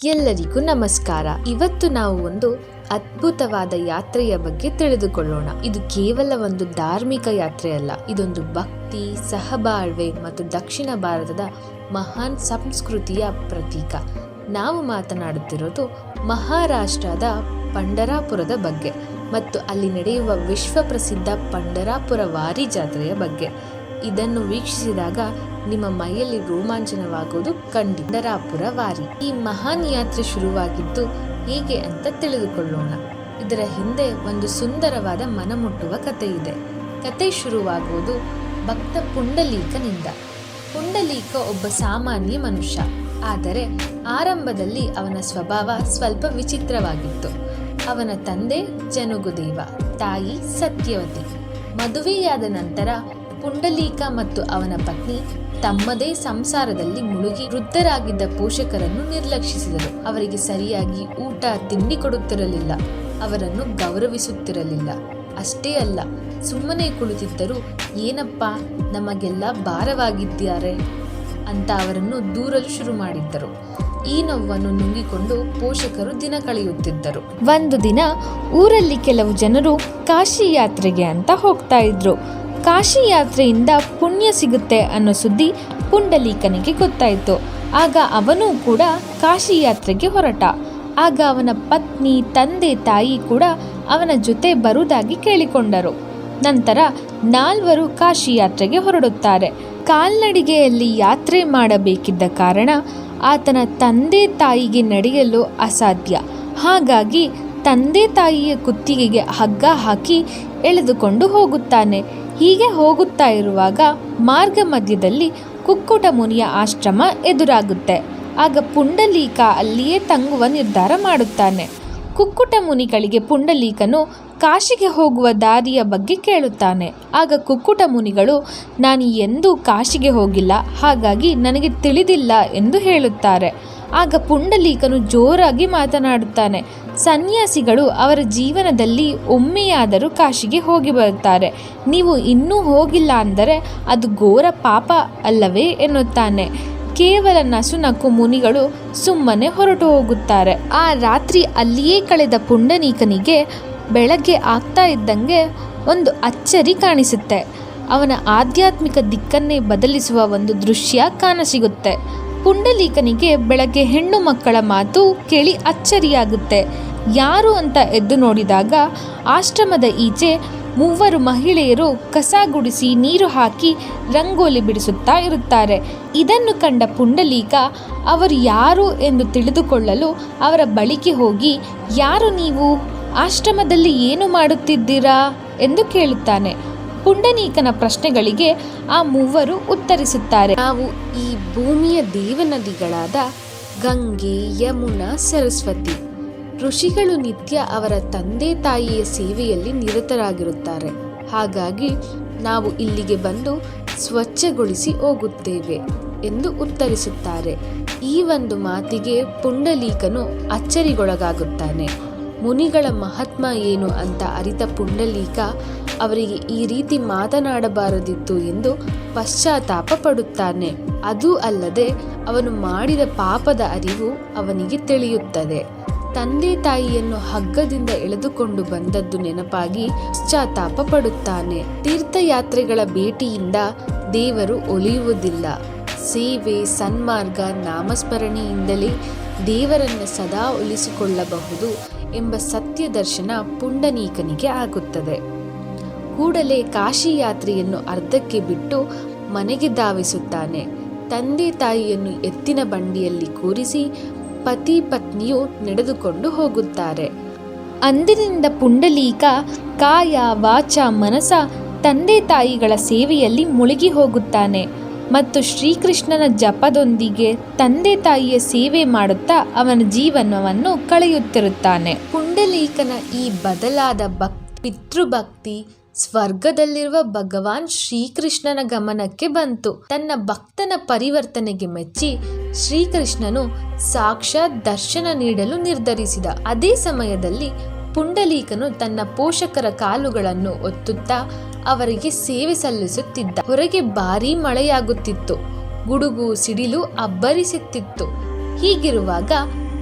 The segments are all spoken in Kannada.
ಎಲ್ಲರಿಗೂ ನಮಸ್ಕಾರ. ಇವತ್ತು ನಾವು ಒಂದು ಅದ್ಭುತವಾದ ಯಾತ್ರೆಯ ಬಗ್ಗೆ ತಿಳಿದುಕೊಳ್ಳೋಣ. ಇದು ಕೇವಲ ಒಂದು ಧಾರ್ಮಿಕ ಯಾತ್ರೆ ಅಲ್ಲ, ಇದೊಂದು ಭಕ್ತಿ, ಸಹಬಾಳ್ವೆ ಮತ್ತು ದಕ್ಷಿಣ ಭಾರತದ ಮಹಾನ್ ಸಂಸ್ಕೃತಿಯ ಪ್ರತೀಕ. ನಾವು ಮಾತನಾಡುತ್ತಿರೋದು ಮಹಾರಾಷ್ಟ್ರದ ಪಂಢರಾಪುರದ ಬಗ್ಗೆ ಮತ್ತು ಅಲ್ಲಿ ನಡೆಯುವ ವಿಶ್ವ ಪ್ರಸಿದ್ಧ ಪಂಢರಾಪುರ ವಾರಿ ಜಾತ್ರೆಯ ಬಗ್ಗೆ. ಇದನ್ನು ವೀಕ್ಷಿಸಿದಾಗ ನಿಮ್ಮ ಮೈಯಲ್ಲಿ ರೋಮಾಂಚನವಾಗುವುದು ಖಂಡಿತ. ಪಂಢರಾಪುರ ವಾರಿ ಈ ಮಹಾನ್ ಯಾತ್ರೆ ಶುರುವಾಗಿದ್ದು ಹೇಗೆ ಅಂತ ತಿಳಿದುಕೊಳ್ಳೋಣ. ಇದರ ಹಿಂದೆ ಒಂದು ಸುಂದರವಾದ ಮನಮುಟ್ಟುವ ಕಥೆ ಇದೆ. ಕತೆ ಶುರುವಾಗುವುದು ಭಕ್ತ ಪುಂಡಲೀಕನಿಂದ. ಪುಂಡಲೀಕ ಒಬ್ಬ ಸಾಮಾನ್ಯ ಮನುಷ್ಯ, ಆದರೆ ಆರಂಭದಲ್ಲಿ ಅವನ ಸ್ವಭಾವ ಸ್ವಲ್ಪ ವಿಚಿತ್ರವಾಗಿತ್ತು. ಅವನ ತಂದೆ ಜನುಗುದೇವ, ತಾಯಿ ಸತ್ಯವತಿ. ಮದುವೆಯಾದ ನಂತರ ಪುಂಡಲೀಕ ಮತ್ತು ಅವನ ಪತ್ನಿ ತಮ್ಮದೇ ಸಂಸಾರದಲ್ಲಿ ಮುಳುಗಿ ವೃದ್ಧರಾಗಿದ್ದ ಪೋಷಕರನ್ನು ನಿರ್ಲಕ್ಷಿಸಿದರು. ಅವರಿಗೆ ಸರಿಯಾಗಿ ಊಟ ತಿಂಡಿ ಕೊಡುತ್ತಿರಲಿಲ್ಲ, ಅವರನ್ನು ಗೌರವಿಸುತ್ತಿರಲಿಲ್ಲ. ಅಷ್ಟೇ ಅಲ್ಲ, ಸುಮ್ಮನೆ ಕುಳಿತಿದ್ದರೂ ಏನಪ್ಪ ನಮಗೆಲ್ಲ ಭಾರವಾಗಿದ್ದಾರೆ ಅಂತ ಅವರನ್ನು ದೂರಲು ಶುರು ಮಾಡಿದ್ದರು. ಈ ನೋವನ್ನು ನುಂಗಿಕೊಂಡು ಪೋಷಕರು ದಿನ ಕಳೆಯುತ್ತಿದ್ದರು. ಒಂದು ದಿನ ಊರಲ್ಲಿ ಕೆಲವು ಜನರು ಕಾಶಿ ಯಾತ್ರೆಗೆ ಅಂತ ಹೋಗ್ತಾ ಇದ್ರು. ಕಾಶಿ ಯಾತ್ರೆಯಿಂದ ಪುಣ್ಯ ಸಿಗುತ್ತೆ ಅನ್ನೋ ಸುದ್ದಿ ಪುಂಡಲೀಕನಿಗೆ ಗೊತ್ತಾಯಿತು. ಆಗ ಅವನು ಕೂಡ ಕಾಶಿ ಯಾತ್ರೆಗೆ ಹೊರಟ. ಆಗ ಅವನ ಪತ್ನಿ, ತಂದೆ, ತಾಯಿ ಕೂಡ ಅವನ ಜೊತೆ ಬರುವುದಾಗಿ ಕೇಳಿಕೊಂಡರು. ನಂತರ 4 ಕಾಶಿ ಯಾತ್ರೆಗೆ ಹೊರಡುತ್ತಾರೆ. ಕಾಲ್ನಡಿಗೆಯಲ್ಲಿ ಯಾತ್ರೆ ಮಾಡಬೇಕಿದ್ದ ಕಾರಣ ಆತನ ತಂದೆ ತಾಯಿಗೆ ನಡೆಯಲು ಅಸಾಧ್ಯ. ಹಾಗಾಗಿ ತಂದೆ ತಾಯಿಯ ಕುತ್ತಿಗೆಗೆ ಹಗ್ಗ ಹಾಕಿ ಎಳೆದುಕೊಂಡು ಹೋಗುತ್ತಾನೆ. ಹೀಗೆ ಹೋಗುತ್ತಾ ಇರುವಾಗ ಮಾರ್ಗ ಮಧ್ಯದಲ್ಲಿ ಕುಕ್ಕುಟ ಮುನಿಯ ಆಶ್ರಮ ಎದುರಾಗುತ್ತೆ. ಆಗ ಪುಂಡಲೀಕ ಅಲ್ಲಿಯೇ ತಂಗುವ ನಿರ್ಧಾರ ಮಾಡುತ್ತಾನೆ. ಕುಕ್ಕುಟ ಮುನಿಗಳಿಗೆ ಪುಂಡಲೀಕನು ಕಾಶಿಗೆ ಹೋಗುವ ದಾರಿಯ ಬಗ್ಗೆ ಕೇಳುತ್ತಾನೆ. ಆಗ ಕುಕ್ಕುಟ ಮುನಿಗಳು, ನಾನು ಎಂದೂ ಕಾಶಿಗೆ ಹೋಗಿಲ್ಲ, ಹಾಗಾಗಿ ನನಗೆ ತಿಳಿದಿಲ್ಲ ಎಂದು ಹೇಳುತ್ತಾರೆ. ಆಗ ಪುಂಡಲೀಕನು ಜೋರಾಗಿ ಮಾತನಾಡುತ್ತಾನೆ. ಸನ್ಯಾಸಿಗಳು ಅವರ ಜೀವನದಲ್ಲಿ ಒಮ್ಮೆಯಾದರೂ ಕಾಶಿಗೆ ಹೋಗಿ ಬರುತ್ತಾರೆ, ನೀವು ಇನ್ನೂ ಹೋಗಿಲ್ಲ ಅಂದರೆ ಅದು ಘೋರ ಪಾಪ ಅಲ್ಲವೇ ಎನ್ನುತ್ತಾನೆ. ಕೇವಲ ನಸುನಕ್ಕು ಮುನಿಗಳು ಸುಮ್ಮನೆ ಹೊರಟು ಹೋಗುತ್ತಾರೆ. ಆ ರಾತ್ರಿ ಅಲ್ಲಿಯೇ ಕಳೆದ ಪುಂಡಲೀಕನಿಗೆ ಬೆಳಗ್ಗೆ ಆಗ್ತಾ ಇದ್ದಂಗೆ ಒಂದು ಅಚ್ಚರಿ ಕಾಣಿಸುತ್ತೆ. ಅವನ ಆಧ್ಯಾತ್ಮಿಕ ದಿಕ್ಕನ್ನೇ ಬದಲಿಸುವ ಒಂದು ದೃಶ್ಯ ಕಾಣಸಿಗುತ್ತೆ. ಪುಂಡಲೀಕನಿಗೆ ಬೆಳಗ್ಗೆ ಹೆಣ್ಣು ಮಕ್ಕಳ ಮಾತು ಕೇಳಿ ಅಚ್ಚರಿಯಾಗುತ್ತೆ. ಯಾರು ಅಂತ ಎದ್ದು ನೋಡಿದಾಗ ಆಶ್ರಮದ ಈಚೆ 3 ಮಹಿಳೆಯರು ಕಸ ಗುಡಿಸಿ ನೀರು ಹಾಕಿ ರಂಗೋಲಿ ಬಿಡಿಸುತ್ತಾ ಇರುತ್ತಾರೆ. ಇದನ್ನು ಕಂಡ ಪುಂಡಲೀಕ ಅವರು ಯಾರು ಎಂದು ತಿಳಿದುಕೊಳ್ಳಲು ಅವರ ಬಳಿಗೆ ಹೋಗಿ, ಯಾರು ನೀವು, ಆಶ್ರಮದಲ್ಲಿ ಏನು ಮಾಡುತ್ತಿದ್ದೀರಾ ಎಂದು ಕೇಳುತ್ತಾನೆ. ಪುಂಡಲೀಕನ ಪ್ರಶ್ನೆಗಳಿಗೆ ಆ 3 ಉತ್ತರಿಸುತ್ತಾರೆ. ನಾವು ಈ ಭೂಮಿಯ ದೇವನದಿಗಳಾದ ಗಂಗೆ, ಯಮುನಾ, ಸರಸ್ವತಿ. ಋಷಿಗಳು ನಿತ್ಯ ಅವರ ತಂದೆ ತಾಯಿಯ ಸೇವೆಯಲ್ಲಿ ನಿರತರಾಗಿರುತ್ತಾರೆ. ಹಾಗಾಗಿ ನಾವು ಇಲ್ಲಿಗೆ ಬಂದು ಸ್ವಚ್ಛಗೊಳಿಸಿ ಹೋಗುತ್ತೇವೆ ಎಂದು ಉತ್ತರಿಸುತ್ತಾರೆ. ಈ ಒಂದು ಮಾತಿಗೆ ಪುಂಡಲೀಕನು ಅಚ್ಚರಿಗೊಳಗಾಗುತ್ತಾನೆ. ಮುನಿಗಳ ಮಹಾತ್ಮ ಏನು ಅಂತ ಅರಿತ ಪುಂಡಲೀಕ ಅವರಿಗೆ ಈ ರೀತಿ ಮಾತನಾಡಬಾರದಿತ್ತು ಎಂದು ಪಶ್ಚಾತ್ತಾಪ ಪಡುತ್ತಾನೆ. ಅದೂ ಅಲ್ಲದೆ ಅವನು ಮಾಡಿದ ಪಾಪದ ಅರಿವು ಅವನಿಗೆ ತಿಳಿಯುತ್ತದೆ. ತಂದೆ ತಾಯಿಯನ್ನು ಹಗ್ಗದಿಂದ ಎಳೆದುಕೊಂಡು ಬಂದದ್ದು ನೆನಪಾಗಿ ಪಶ್ಚಾತ್ತಾಪ ಪಡುತ್ತಾನೆ. ತೀರ್ಥಯಾತ್ರೆಗಳ ಭೇಟಿಯಿಂದ ದೇವರು ಒಲಿಯುವುದಿಲ್ಲ. ಸೇವೆ, ಸನ್ಮಾರ್ಗ, ನಾಮಸ್ಮರಣೆಯಿಂದಲೇ ದೇವರನ್ನು ಸದಾ ಒಲಿಸಿಕೊಳ್ಳಬಹುದು ಎಂಬ ಸತ್ಯ ದರ್ಶನ ಪುಂಡಲೀಕನಿಗೆ ಆಗುತ್ತದೆ. ಕೂಡಲೇ ಕಾಶಿ ಯಾತ್ರೆಯನ್ನು ಅರ್ಧಕ್ಕೆ ಬಿಟ್ಟು ಮನೆಗೆ ಧಾವಿಸುತ್ತಾನೆ. ತಂದೆ ತಾಯಿಯನ್ನು ಎತ್ತಿನ ಬಂಡಿಯಲ್ಲಿ ಕೂರಿಸಿ ಪತಿ ಪತ್ನಿಯು ನಡೆದುಕೊಂಡು ಹೋಗುತ್ತಾರೆ. ಅಂದಿನಿಂದ ಪುಂಡಲೀಕ ಕಾಯ, ವಾಚ, ಮನಸ ತಂದೆ ತಾಯಿಗಳ ಸೇವೆಯಲ್ಲಿ ಮುಳುಗಿ ಹೋಗುತ್ತಾನೆ ಮತ್ತು ಶ್ರೀಕೃಷ್ಣನ ಜಪದೊಂದಿಗೆ ತಂದೆ ತಾಯಿಯ ಸೇವೆ ಮಾಡುತ್ತಾ ಅವನ ಜೀವನವನ್ನು ಕಳೆಯುತ್ತಿರುತ್ತಾನೆ. ಪುಂಡಲೀಕನ ಈ ಬದಲಾದ ಪಿತೃಭಕ್ತಿ ಸ್ವರ್ಗದಲ್ಲಿರುವ ಭಗವಾನ್ ಶ್ರೀಕೃಷ್ಣನ ಗಮನಕ್ಕೆ ಬಂತು. ತನ್ನ ಭಕ್ತನ ಪರಿವರ್ತನೆಗೆ ಮೆಚ್ಚಿ ಶ್ರೀಕೃಷ್ಣನು ಸಾಕ್ಷಾತ್ ದರ್ಶನ ನೀಡಲು ನಿರ್ಧರಿಸಿದ. ಅದೇ ಸಮಯದಲ್ಲಿ ಪುಂಡಲೀಕನು ತನ್ನ ಪೋಷಕರ ಕಾಲುಗಳನ್ನು ಒತ್ತುತ್ತಾ ಅವರಿಗೆ ಸೇವೆ ಸಲ್ಲಿಸುತ್ತಿದ್ದ. ಹೊರಗೆ ಭಾರೀ ಮಳೆಯಾಗುತ್ತಿತ್ತು. ಗುಡುಗು ಸಿಡಿಲು ಅಬ್ಬರಿಸುತ್ತಿತ್ತು. ಹೀಗಿರುವಾಗ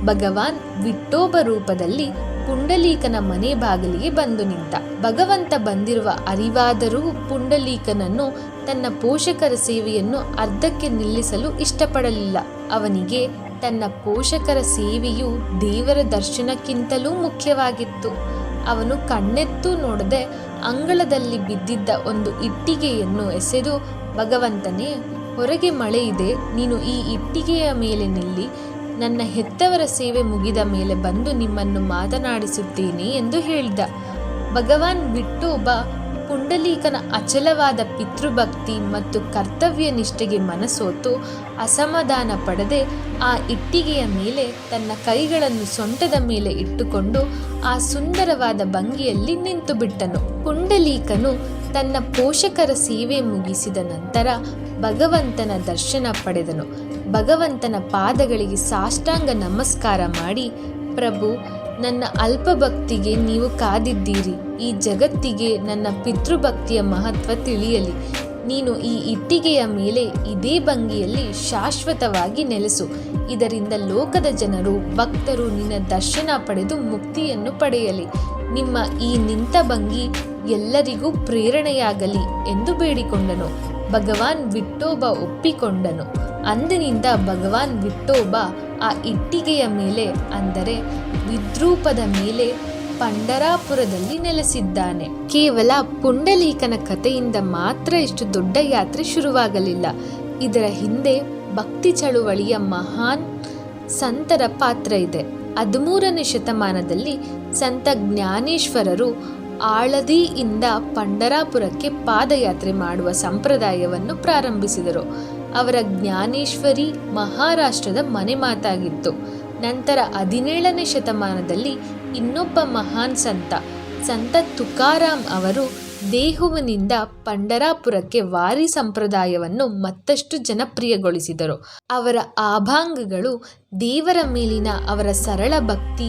ಭಗವಾನ್ ವಿಠೋಬ ರೂಪದಲ್ಲಿ ಪುಂಡಲೀಕನ ಮನೆ ಬಾಗಿಲಿಗೆ ಬಂದು ನಿಂತ. ಭಗವಂತ ಬಂದಿರುವ ಅರಿವಾದರೂ ಪುಂಡಲೀಕನನ್ನು ತನ್ನ ಪೋಷಕರ ಸೇವೆಯನ್ನು ಅರ್ಧಕ್ಕೆ ನಿಲ್ಲಿಸಲು ಇಷ್ಟಪಡಲಿಲ್ಲ. ಅವನಿಗೆ ತನ್ನ ಪೋಷಕರ ಸೇವೆಯು ದೇವರ ದರ್ಶನಕ್ಕಿಂತಲೂ ಮುಖ್ಯವಾಗಿತ್ತು. ಅವನು ಕಣ್ಣೆತ್ತು ನೋಡದೆ ಅಂಗಳದಲ್ಲಿ ಬಿದ್ದಿದ್ದ ಒಂದು ಇಟ್ಟಿಗೆಯನ್ನು ಎಸೆದು, ಭಗವಂತನೇ, ಹೊರಗೆ ಮಳೆ ಇದೆ, ನೀನು ಈ ಇಟ್ಟಿಗೆಯ ಮೇಲೆ ನಿಲ್ಲಿ, ನನ್ನ ಹೆತ್ತವರ ಸೇವೆ ಮುಗಿದ ಮೇಲೆ ಬಂದು ನಿಮ್ಮನ್ನು ಮಾತನಾಡಿಸುತ್ತೇನೆ ಎಂದು ಹೇಳಿದ. ಭಗವಾನ್ ವಿಠೋಬ ಪುಂಡಲೀಕನ ಅಚಲವಾದ ಪಿತೃಭಕ್ತಿ ಮತ್ತು ಕರ್ತವ್ಯ ನಿಷ್ಠೆಗೆ ಮನಸೋತು ಅಸಮಾಧಾನ ಪಡದೆ ಆ ಇಟ್ಟಿಗೆಯ ಮೇಲೆ ತನ್ನ ಕೈಗಳನ್ನು ಸೊಂಟದ ಮೇಲೆ ಇಟ್ಟುಕೊಂಡು ಆ ಸುಂದರವಾದ ಭಂಗಿಯಲ್ಲಿ ನಿಂತು ಬಿಟ್ಟನು. ಪುಂಡಲೀಕನು ತನ್ನ ಪೋಷಕರ ಸೇವೆ ಮುಗಿಸಿದ ನಂತರ ಭಗವಂತನ ದರ್ಶನ ಪಡೆದನು. ಭಗವಂತನ ಪಾದಗಳಿಗೆ ಸಾಷ್ಟಾಂಗ ನಮಸ್ಕಾರ ಮಾಡಿ, ಪ್ರಭು, ನನ್ನ ಅಲ್ಪಭಕ್ತಿಗೆ ನೀವು ಕಾದಿದ್ದೀರಿ. ಈ ಜಗತ್ತಿಗೆ ನನ್ನ ಪಿತೃಭಕ್ತಿಯ ಮಹತ್ವ ತಿಳಿಯಲಿ. ನೀನು ಈ ಇಟ್ಟಿಗೆಯ ಮೇಲೆ ಇದೇ ಭಂಗಿಯಲ್ಲಿ ಶಾಶ್ವತವಾಗಿ ನೆಲೆಸು. ಇದರಿಂದ ಲೋಕದ ಜನರು, ಭಕ್ತರು ನಿನ್ನ ದರ್ಶನ ಪಡೆದು ಮುಕ್ತಿಯನ್ನು ಪಡೆಯಲಿ. ನಿಮ್ಮ ಈ ನಿಂತ ಭಂಗಿ ಎಲ್ಲರಿಗೂ ಪ್ರೇರಣೆಯಾಗಲಿ ಎಂದು ಬೇಡಿಕೊಂಡನು. ಭಗವಾನ್ ವಿಠೋಬ ಒಪ್ಪಿಕೊಂಡನು. ಅಂದಿನಿಂದ ಭಗವಾನ್ ವಿಠೋಬ ಆ ಇಟ್ಟಿಗೆಯ ಮೇಲೆ, ಅಂದರೆ ವಿದ್ರೂಪದ ಮೇಲೆ ಪಂಡರಾಪುರದಲ್ಲಿ ನೆಲೆಸಿದ್ದಾನೆ. ಕೇವಲ ಪುಂಡಲೀಕನ ಕಥೆಯಿಂದ ಮಾತ್ರ ಇಷ್ಟು ದೊಡ್ಡ ಯಾತ್ರೆ ಶುರುವಾಗಲಿಲ್ಲ. ಇದರ ಹಿಂದೆ ಭಕ್ತಿ ಚಳುವಳಿಯ ಮಹಾನ್ ಸಂತರ ಪಾತ್ರ ಇದೆ. 13ನೇ ಶತಮಾನದಲ್ಲಿ ಸಂತ ಜ್ಞಾನೇಶ್ವರರು ಆಳದಿಯಿಂದ ಪಂಡರಾಪುರಕ್ಕೆ ಪಾದಯಾತ್ರೆ ಮಾಡುವ ಸಂಪ್ರದಾಯವನ್ನು ಪ್ರಾರಂಭಿಸಿದರು. ಅವರ ಜ್ಞಾನೇಶ್ವರಿ ಮಹಾರಾಷ್ಟ್ರದ ಮನೆ ಮಾತಾಗಿತ್ತು. ನಂತರ 17ನೇ ಶತಮಾನದಲ್ಲಿ ಇನ್ನೊಬ್ಬ ಮಹಾನ್ ಸಂತ ತುಕಾರಾಮ್ ಅವರು ದೇಹುವಿನಿಂದ ಪಂಡರಾಪುರಕ್ಕೆ ವಾರಿ ಸಂಪ್ರದಾಯವನ್ನು ಮತ್ತಷ್ಟು ಜನಪ್ರಿಯಗೊಳಿಸಿದರು. ಅವರ ಆಭಾಂಗಗಳು, ದೇವರ ಮೇಲಿನ ಅವರ ಸರಳ ಭಕ್ತಿ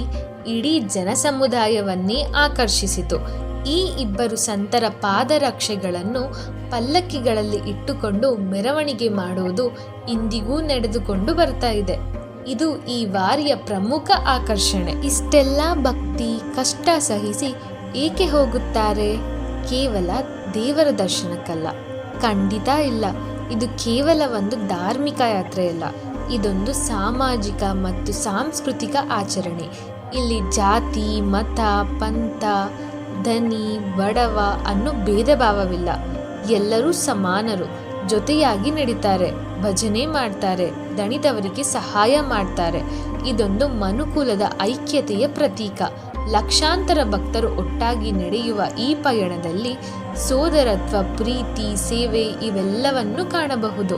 ಇಡೀ ಜನಸಮುದಾಯವನ್ನೇ ಆಕರ್ಷಿಸಿತು. ಈ ಇಬ್ಬರು ಸಂತರ ಪಾದರಕ್ಷೆಗಳನ್ನು ಪಲ್ಲಕ್ಕಿಗಳಲ್ಲಿ ಇಟ್ಟುಕೊಂಡು ಮೆರವಣಿಗೆ ಮಾಡುವುದು ಇಂದಿಗೂ ನಡೆದುಕೊಂಡು ಬರ್ತಾ ಇದೆ. ಇದು ಈ ವಾರಿಯ ಪ್ರಮುಖ ಆಕರ್ಷಣೆ. ಇಷ್ಟೆಲ್ಲ ಭಕ್ತಿ ಕಷ್ಟ ಸಹಿಸಿ ಏಕೆ ಹೋಗುತ್ತಾರೆ? ಕೇವಲ ದೇವರ ದರ್ಶನಕ್ಕಲ್ಲ, ಖಂಡಿತ ಇಲ್ಲ. ಇದು ಕೇವಲ ಒಂದು ಧಾರ್ಮಿಕ ಯಾತ್ರೆಯಲ್ಲ, ಇದೊಂದು ಸಾಮಾಜಿಕ ಮತ್ತು ಸಾಂಸ್ಕೃತಿಕ ಆಚರಣೆ. ಇಲ್ಲಿ ಜಾತಿ, ಮತ, ಪಂಥ, ಧನಿ, ಬಡವ ಅನ್ನೋ ಭೇದ ಭಾವವಿಲ್ಲ. ಎಲ್ಲರೂ ಸಮಾನರು. ಜೊತೆಯಾಗಿ ನಡೀತಾರೆ, ಭಜನೆ ಮಾಡ್ತಾರೆ, ದಣಿದವರಿಗೆ ಸಹಾಯ ಮಾಡ್ತಾರೆ. ಇದೊಂದು ಮನುಕುಲದ ಐಕ್ಯತೆಯ ಪ್ರತೀಕ. ಲಕ್ಷಾಂತರ ಭಕ್ತರು ಒಟ್ಟಾಗಿ ನಡೆಯುವ ಈ ಪಯಣದಲ್ಲಿ ಸೋದರತ್ವ, ಪ್ರೀತಿ, ಸೇವೆ ಇವೆಲ್ಲವನ್ನು ಕಾಣಬಹುದು.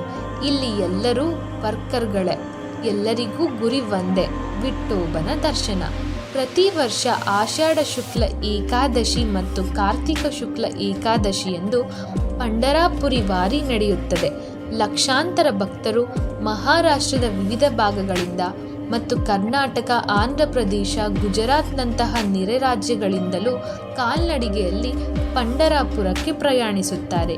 ಇಲ್ಲಿ ಎಲ್ಲರೂ ವರ್ಕರ್ಗಳೇ, ಎಲ್ಲರಿಗೂ ಗುರಿ ಒಂದೇ, ವಿಠೋಬನ ದರ್ಶನ. ಪ್ರತಿ ವರ್ಷ ಆಷಾಢ ಶುಕ್ಲ ಏಕಾದಶಿ ಮತ್ತು ಕಾರ್ತಿಕ ಶುಕ್ಲ ಏಕಾದಶಿ ಎಂದು ಪಂಡರಾಪುರಿ ವಾರಿ ನಡೆಯುತ್ತದೆ. ಲಕ್ಷಾಂತರ ಭಕ್ತರು ಮಹಾರಾಷ್ಟ್ರದ ವಿವಿಧ ಭಾಗಗಳಿಂದ ಮತ್ತು ಕರ್ನಾಟಕ, ಆಂಧ್ರ ಪ್ರದೇಶ, ಗುಜರಾತ್ನಂತಹ ನೆರೆ ರಾಜ್ಯಗಳಿಂದಲೂ ಕಾಲ್ನಡಿಗೆಯಲ್ಲಿ ಪಂಡರಾಪುರಕ್ಕೆ ಪ್ರಯಾಣಿಸುತ್ತಾರೆ.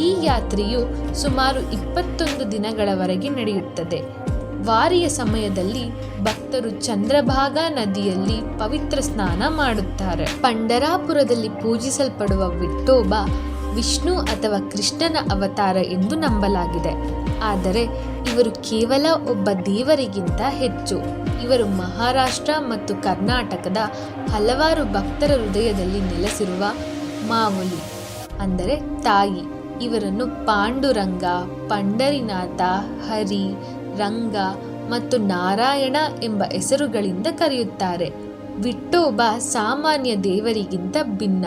ಈ ಯಾತ್ರೆಯು ಸುಮಾರು 21 ದಿನಗಳವರೆಗೆ ನಡೆಯುತ್ತದೆ. ವಾರಿಯ ಸಮಯದಲ್ಲಿ ಭಕ್ತರು ಚಂದ್ರಭಾಗಾ ನದಿಯಲ್ಲಿ ಪವಿತ್ರ ಸ್ನಾನ ಮಾಡುತ್ತಾರೆ. ಪಂಡರಾಪುರದಲ್ಲಿ ಪೂಜಿಸಲ್ಪಡುವ ವಿಠೋಬ ವಿಷ್ಣು ಅಥವಾ ಕೃಷ್ಣನ ಅವತಾರ ಎಂದು ನಂಬಲಾಗಿದೆ. ಆದರೆ ಇವರು ಕೇವಲ ಒಬ್ಬ ದೇವರಿಗಿಂತ ಹೆಚ್ಚು. ಇವರು ಮಹಾರಾಷ್ಟ್ರ ಮತ್ತು ಕರ್ನಾಟಕದ ಹಲವಾರು ಭಕ್ತರ ಹೃದಯದಲ್ಲಿ ನೆಲೆಸಿರುವ ಮಾವುಲಿ, ಅಂದರೆ ತಾಯಿ. ಇವರನ್ನು ಪಾಂಡುರಂಗ, ಪಂಡರಿನಾಥ, ಹರಿ, ರಂಗ ಮತ್ತು ನಾರಾಯಣ ಎಂಬ ಹೆಸರುಗಳಿಂದ ಕರೆಯುತ್ತಾರೆ. ವಿಠೋಬ ಸಾಮಾನ್ಯ ದೇವರಿಗಿಂತ ಭಿನ್ನ.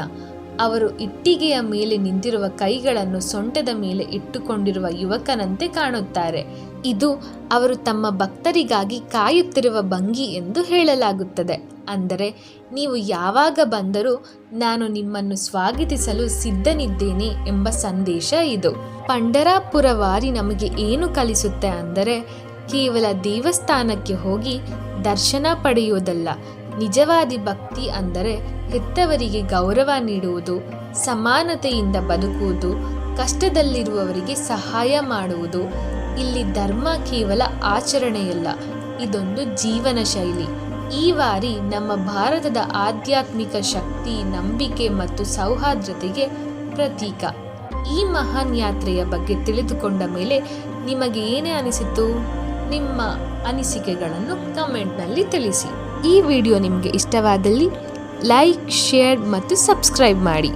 ಅವರು ಇಟ್ಟಿಗೆಯ ಮೇಲೆ ನಿಂತಿರುವ ಕೈಗಳನ್ನು ಸೊಂಟದ ಮೇಲೆ ಇಟ್ಟುಕೊಂಡಿರುವ ಯುವಕನಂತೆ ಕಾಣುತ್ತಾರೆ. ಇದು ಅವರು ತಮ್ಮ ಭಕ್ತರಿಗಾಗಿ ಕಾಯುತ್ತಿರುವ ಭಂಗಿ ಎಂದು ಹೇಳಲಾಗುತ್ತದೆ. ಅಂದರೆ, ನೀವು ಯಾವಾಗ ಬಂದರೂ ನಾನು ನಿಮ್ಮನ್ನು ಸ್ವಾಗತಿಸಲು ಸಿದ್ಧನಿದ್ದೇನೆ ಎಂಬ ಸಂದೇಶ ಇದು. ಪಂಡರಾಪುರ ವಾರಿ ನಮಗೆ ಏನು ಕಲಿಸುತ್ತೆ ಅಂದರೆ, ಕೇವಲ ದೇವಸ್ಥಾನಕ್ಕೆ ಹೋಗಿ ದರ್ಶನ ಪಡೆಯುವುದಲ್ಲ. ನಿಜವಾದಿ ಭಕ್ತಿ ಅಂದರೆ ಹೆತ್ತವರಿಗೆ ಗೌರವ ನೀಡುವುದು, ಸಮಾನತೆಯಿಂದ ಬದುಕುವುದು, ಕಷ್ಟದಲ್ಲಿರುವವರಿಗೆ ಸಹಾಯ ಮಾಡುವುದು. ಇಲ್ಲಿ ಧರ್ಮ ಕೇವಲ ಆಚರಣೆಯಲ್ಲ, ಇದೊಂದು ಜೀವನ ಶೈಲಿ. ಈ ಬಾರಿ ನಮ್ಮ ಭಾರತದ ಆಧ್ಯಾತ್ಮಿಕ ಶಕ್ತಿ, ನಂಬಿಕೆ ಮತ್ತು ಸೌಹಾರ್ದತೆಗೆ ಪ್ರತೀಕ. ಈ ಮಹಾನ್ ಯಾತ್ರೆಯ ಬಗ್ಗೆ ತಿಳಿದುಕೊಂಡ ಮೇಲೆ ನಿಮಗೆ ಏನೇ ಅನಿಸಿತು? ನಿಮ್ಮ ಅನಿಸಿಕೆಗಳನ್ನು ಕಮೆಂಟ್ನಲ್ಲಿ ತಿಳಿಸಿ. ಈ ವಿಡಿಯೋ ನಿಮಗೆ ಇಷ್ಟವಾದಲ್ಲಿ ಲೈಕ್, ಶೇರ್ ಮತ್ತು ಸಬ್ಸ್ಕ್ರೈಬ್ ಮಾಡಿ.